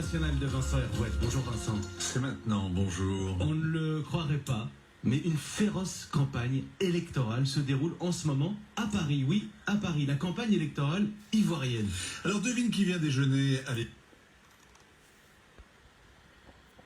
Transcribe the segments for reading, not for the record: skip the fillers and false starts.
international de Vincent Hervouette. Bonjour Vincent. C'est maintenant, bonjour. On ne le croirait pas, mais une féroce campagne électorale se déroule en ce moment à Paris. Oui, à Paris, la campagne électorale ivoirienne. Alors devine qui vient déjeuner. Allez.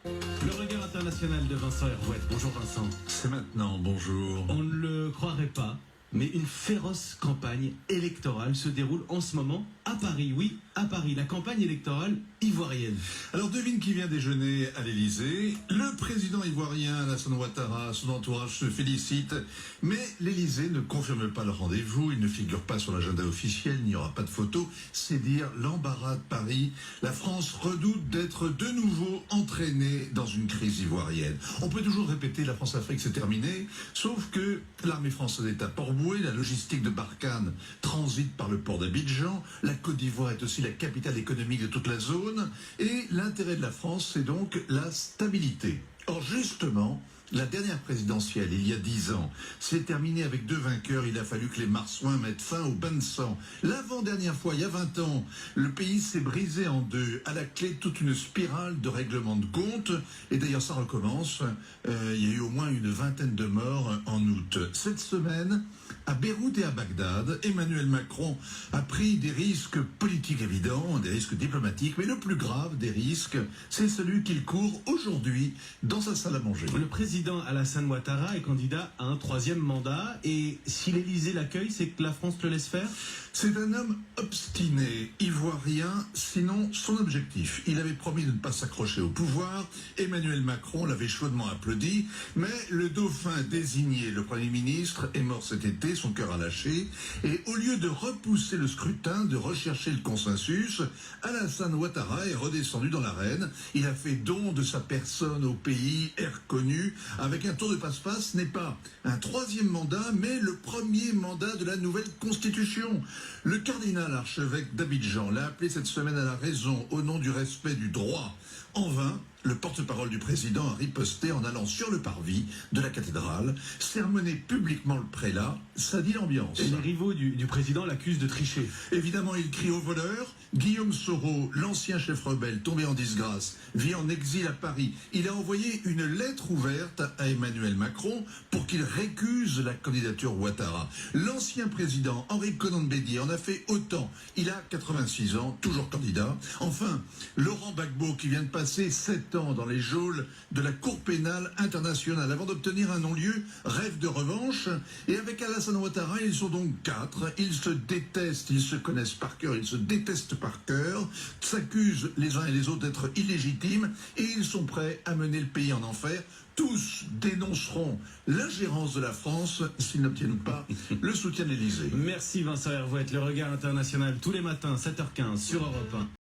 Le regard international de Vincent Hervouette. Bonjour Vincent. C'est maintenant, bonjour. On ne le croirait pas, mais une féroce campagne électorale se déroule en ce moment à Paris. Oui, à Paris, la campagne électorale ivoirienne. Alors devine qui vient déjeuner à l'Élysée. Le président ivoirien Alassane Ouattara, son entourage se félicite, mais l'Élysée ne confirme pas le rendez-vous. Il ne figure pas sur l'agenda officiel, il n'y aura pas de photo. C'est dire l'embarras de Paris. La France redoute d'être de nouveau entraînée dans une crise ivoirienne. On peut toujours répéter la France-Afrique c'est terminé, sauf que l'armée française est à Port-Bouët, la logistique de Barkhane transite par le port d'Abidjan, la Côte d'Ivoire est aussi la capitale économique de toute la zone, et l'intérêt de la France, c'est donc la stabilité. Or, justement, la dernière présidentielle, il y a 10 ans, s'est terminée avec 2 vainqueurs. Il a fallu que les marsouins mettent fin au bain de sang. L'avant-dernière fois, il y a 20 ans, le pays s'est brisé en deux. À la clé, toute une spirale de règlement de compte. Et d'ailleurs, ça recommence. Il y a eu au moins une vingtaine de morts en août. Cette semaine, à Beyrouth et à Bagdad, Emmanuel Macron a pris des risques politiques évidents, des risques diplomatiques, mais le plus grave des risques, c'est celui qu'il court aujourd'hui dans sa salle à manger. Le président Alassane Ouattara est candidat à un 3e mandat, et si l'Élysée l'accueille, c'est que la France le laisse faire? C'est un homme obstiné, ivoirien, sinon son objectif. Il avait promis de ne pas s'accrocher au pouvoir. Emmanuel Macron l'avait chaudement applaudi, mais le dauphin désigné, le Premier ministre, est mort cet été, son cœur a lâché. Et au lieu de repousser le scrutin, de rechercher le consensus, Alassane Ouattara est redescendu dans l'arène. Il a fait don de sa personne au pays, est reconnu. Avec un tour de passe-passe, ce n'est pas un 3e mandat, mais le 1er mandat de la nouvelle constitution. Le cardinal archevêque d'Abidjan l'a appelé cette semaine à la raison au nom du respect du droit. En vain, le porte-parole du président a riposté en allant sur le parvis de la cathédrale, sermonner publiquement le prélat. Ça dit l'ambiance. Et les rivaux du président l'accusent de tricher. Évidemment, il crie au voleur. Guillaume Soro, l'ancien chef rebelle tombé en disgrâce, vit en exil à Paris. Il a envoyé une lettre ouverte à Emmanuel Macron pour qu'il récuse la candidature Ouattara. L'ancien président Henri Konan Bédier en a fait autant. Il a 86 ans, toujours candidat. Enfin, Laurent Gbagbo, qui vient de passer 7 ans dans les geôles de la Cour pénale internationale avant d'obtenir un non-lieu, rêve de revanche. Et avec Alassane Ouattara, ils sont donc 4. Ils se détestent, ils se connaissent par cœur, ils se détestent par cœur, s'accusent les uns et les autres d'être illégitimes, et ils sont prêts à mener le pays en enfer. Tous dénonceront l'ingérence de la France s'ils n'obtiennent pas le soutien de l'Élysée. Merci Vincent Hervouette. Le regard international tous les matins, 7h15 sur Europe 1.